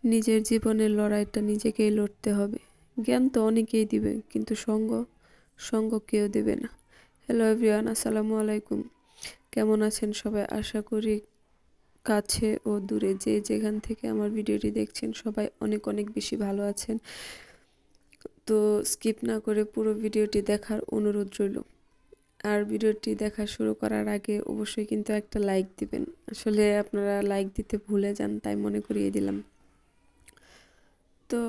নিজের জীবনের লড়াইটা নিজেকেই লড়তে হবে। জ্ঞান তো অনেকেই দিবে, কিন্তু সঙ্গ কেউ দেবে না। হ্যালো এভরিওয়ান, আসসালামু আলাইকুম। কেমন আছেন সবাই? আশা করি কাছে ও দূরে যে যেখান থেকে আমার ভিডিওটি দেখছেন সবাই অনেক অনেক বেশি ভালো আছেন। তো স্কিপ না করে পুরো ভিডিওটি দেখার অনুরোধ রইল। আর ভিডিওটি দেখা শুরু করার আগে অবশ্যই কিন্তু একটা লাইক দিবেন। আসলে আপনারা লাইক দিতে ভুলে যান, তাই মনে করিয়ে দিলাম। তো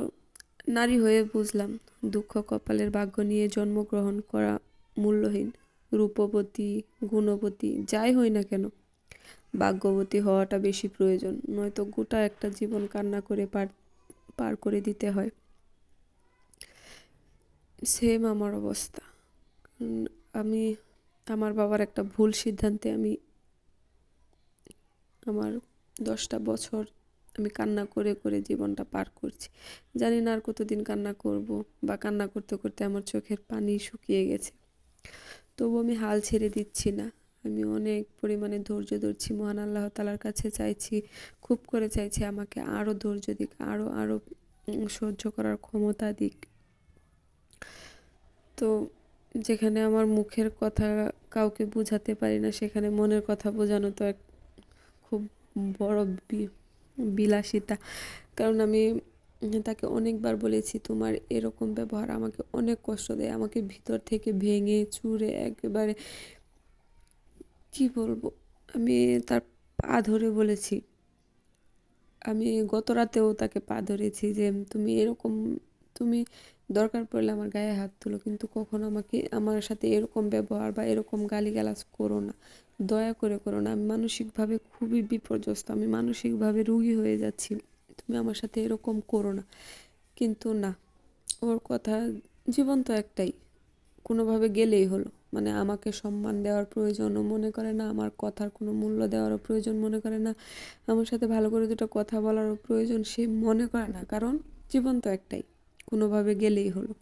নারী হয়ে বুঝলাম, দুঃখ কপালের ভাগ্য নিয়ে জন্মগ্রহণ করা মূল্যহীন। রূপবতী, গুণবতী যাই হই না কেন, ভাগ্যবতী হওয়াটা বেশি প্রয়োজন, নয়তো গোটা একটা জীবন কান্না করে পার করে দিতে হয়। সেম আমার অবস্থা। আমি আমার বাবার একটা ভুল সিদ্ধান্তে আমার 10টা বছর আমি কান্না করে করে জীবনটা পার করছি। জানি না আর কতদিন কান্না করব, বা কান্না করতে করতে আমার চোখের পানি শুকিয়ে গেছে। তবু আমি হাল ছেড়ে দিচ্ছি না। আমি অনেক পরিমাণে ধৈর্য ধরছি, মহান আল্লাহ তাআলার কাছে চাইছি, খুব করে চাইছি আমাকে আরও ধৈর্য দিক, আরও আরও সহ্য করার ক্ষমতা দিক। তো যেখানে আমার মুখের কথা কাউকে বোঝাতে পারি না, সেখানে মনের কথা বোঝানো তো এক খুব বড় বিলাসিতা। কারণ আমি তাকে অনেকবার বলেছি, তোমার এরকম ব্যবহার আমাকে অনেক কষ্ট দেয়, আমাকে ভিতর থেকে ভেঙে চুরে একেবারে কি বলবো। আমি তার পা ধরে বলেছি, আমি গত রাতেও তাকে পা ধরেছি যে তুমি দরকার পড়লে আমার গায়ে হাত তুলো, কিন্তু কখনো আমার সাথে এরকম ব্যবহার বা এরকম গালিগালাজ করো না, দয়া করে করো না। আমি মানসিকভাবে খুবই বিপর্যস্ত, আমি মানসিকভাবে রোগী হয়ে যাচ্ছি, তুমি আমার সাথে এরকম করো না। কিন্তু না, ওর কথা, জীবন তো একটাই, কোনোভাবে গেলেই হলো। মানে আমাকে সম্মান দেওয়ার প্রয়োজনও মনে করে না, আমার কথার কোনো মূল্য দেওয়ারও প্রয়োজন মনে করে না, আমার সাথে ভালো করে দুটো কথা বলারও প্রয়োজন সে মনে করে না, কারণ জীবন তো একটাই, কোনোভাবে গেলেই হলো।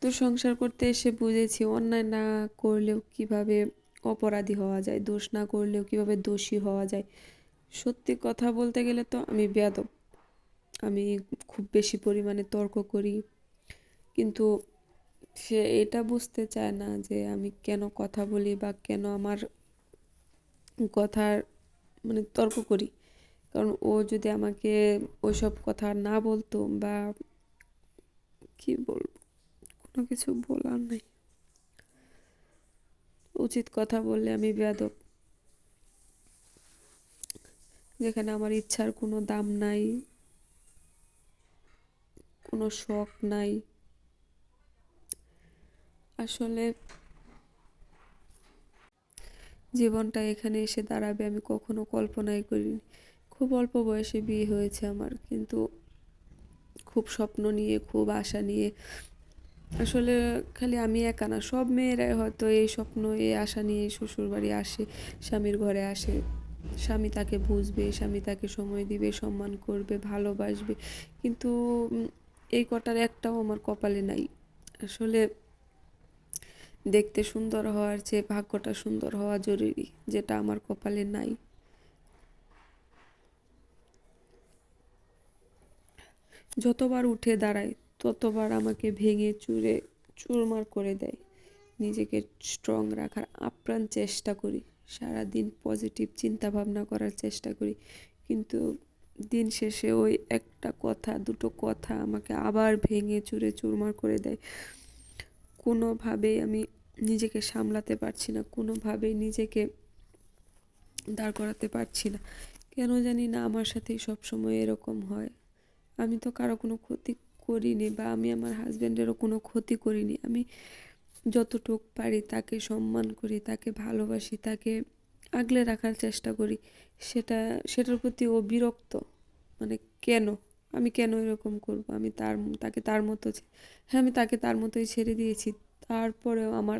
তো সংসার করতে এসে বুঝেছি, অন্যায় না করলেও কিভাবে অপরাধী হওয়া যায়, দোষ না করলেও কিভাবে দোষী হওয়া যায়। সত্যি কথা বলতে গেলে তো আমি বেয়াদব, আমি খুব বেশি পরিমাণে তর্ক করি, কিন্তু সে এটা বুঝতে চায় না যে আমি কেন কথা বলি বা কেন আমার কথার মানে তর্ক করি। কারণ ও যদি আমাকে ওইসব কথা না বলতো, বা কি বলবো, কোনো কিছু বলার নাই, উচিত কথা বললে আমি বেয়াদব। যেখানে আমার ইচ্ছার কোনো দাম নাই, কোনো শখ নাই। আসলে জীবনটা এখানে এসে দাঁড়াবে আমি কখনো কল্পনাই করিনি। খুব অল্প বয়সে বিয়ে হয়েছে আমার, কিন্তু খুব স্বপ্ন নিয়ে, খুব আশা নিয়ে। আসলে খালি আমি একা না, সব মেয়েরাই হয়তো এই স্বপ্ন, এই আশা নিয়ে শ্বশুরবাড়ি আসে, স্বামীর ঘরে আসে। স্বামী তাকে বুঝবে, স্বামী তাকে সময় দিবে, সম্মান করবে, ভালোবাসবে, কিন্তু এই কটার একটাও আমার কপালে নাই। আসলে দেখতে সুন্দর হওয়ার চেয়ে ভাগ্যটা সুন্দর হওয়া জরুরি, যেটা আমার কপালে নাই। যতবার উঠে দাঁড়ায় ততবার আমাকে ভেঙে চুরে চুরমার করে দেয়। নিজেকে স্ট্রং রাখার আপ্রাণ চেষ্টা করি, সারাদিন পজিটিভ চিন্তা ভাবনা করার চেষ্টা করি, কিন্তু দিন শেষে ওই একটা কথা, দুটো কথা আমাকে আবার ভেঙে চুরে চুরমার করে দেয়। কোনোভাবেই আমি নিজেকে সামলাতে পারছি না, কোনোভাবেই নিজেকে দাঁড় করাতে পারছি না। কেন জানি না আমার সাথেই সবসময় এরকম হয়। আমি তো কারো কোনো ক্ষতি করিনি, বা আমি আমার হাজব্যান্ডেরও কোনো ক্ষতি করিনি। আমি যতটুক পারি তাকে সম্মান করি, তাকে ভালোবাসি, তাকে আগলে রাখার চেষ্টা করি। সেটার প্রতি ও বিরক্ত। মানে কেন, আমি কেন এরকম করব? আমি তাকে তার মতো হ্যাঁ, আমি তাকে তার মতোই ছেড়ে দিয়েছি, তারপরেও আমার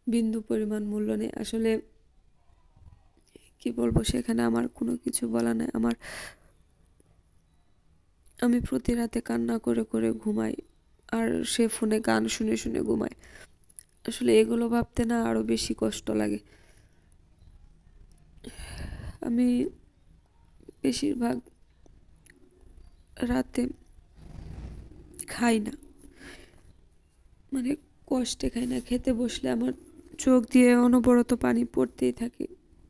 বিন্দু পরিমাণ মূল্য নেই। আসলে কি বলবো, সেখানে আমার কোনো কিছু বলা নাই। আমি প্রতি রাতে কান্না করে করে ঘুমাই, আর সে ফোনে গান শুনে শুনে ঘুমায়। আসলে এগুলো ভাবতে না আরো বেশি কষ্ট লাগে। আমি বেশিরভাগ রাতে খাই না, মানে কষ্টে খাই না। খেতে বসলে আমার চোখ দিয়ে অনবরত পানি পড়তেই থাকে,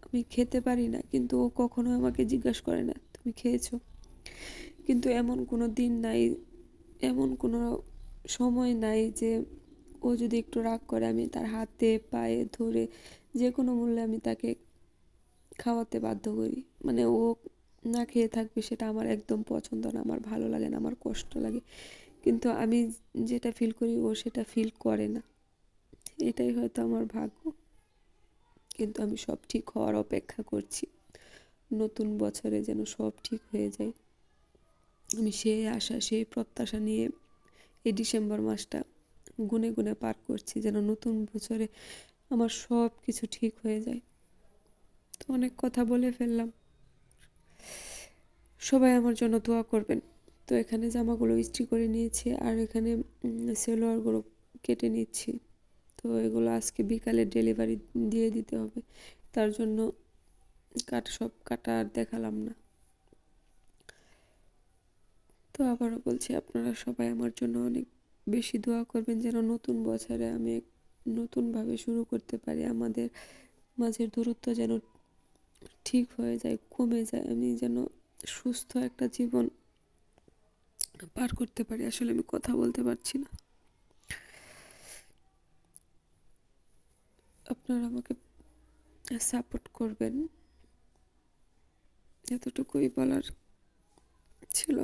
আমি খেতে পারি না। কিন্তু ও কখনো আমাকে জিজ্ঞাসা করে না তুমি খেয়েছো। কিন্তু এমন কোনো দিন নাই, এমন কোনো সময় নাই যে ও যদি একটু রাগ করে আমি তার হাতে পায়ে ধরে যে কোনো মূল্যে আমি তাকে খাওয়াতে বাধ্য করি। মানে ও না খেয়ে থাকবে সেটা আমার একদম পছন্দ না, আমার ভালো লাগে না, আমার কষ্ট লাগে। কিন্তু আমি যেটা ফিল করি ও সেটা ফিল করে না, এটাই হয়তো আমার ভাগ্য। কিন্তু আমি সব ঠিক হওয়ার অপেক্ষা করছি, নতুন বছরে যেন সব ঠিক হয়ে যায়। আমি সেই আশা সেই প্রত্যাশা নিয়ে এই ডিসেম্বর মাসটা গুনে গুনে পার করছি, যেন নতুন বছরে আমার সব কিছু ঠিক হয়ে যায়। তো অনেক কথা বলে ফেললাম, সবাই আমার জন্য দোয়া করবেন। তো এখানে জামাগুলো ইস্ত্রি করে নিয়েছি, আর এখানে সেলোয়ারগুলো কেটে নিচ্ছি। তো এগুলো আজকে বিকালে ডেলিভারি দিয়ে দিতে হবে, তার জন্য সব কাটা আর দেখালাম না। তো আবারও বলছি, আপনারা সবাই আমার জন্য অনেক বেশি দোয়া করবেন, যেন নতুন বছরে আমি নতুনভাবে শুরু করতে পারি। আমাদের মাঝের দূরত্ব যেন ঠিক হয়ে যায়, কমে যায়, আমি যেন সুস্থ একটা জীবন পার করতে পারি। আসলে আমি কথা বলতে পারছি না। আপনারা আমাকে সাপোর্ট করবেন, এতটুকুই বলার ছিল।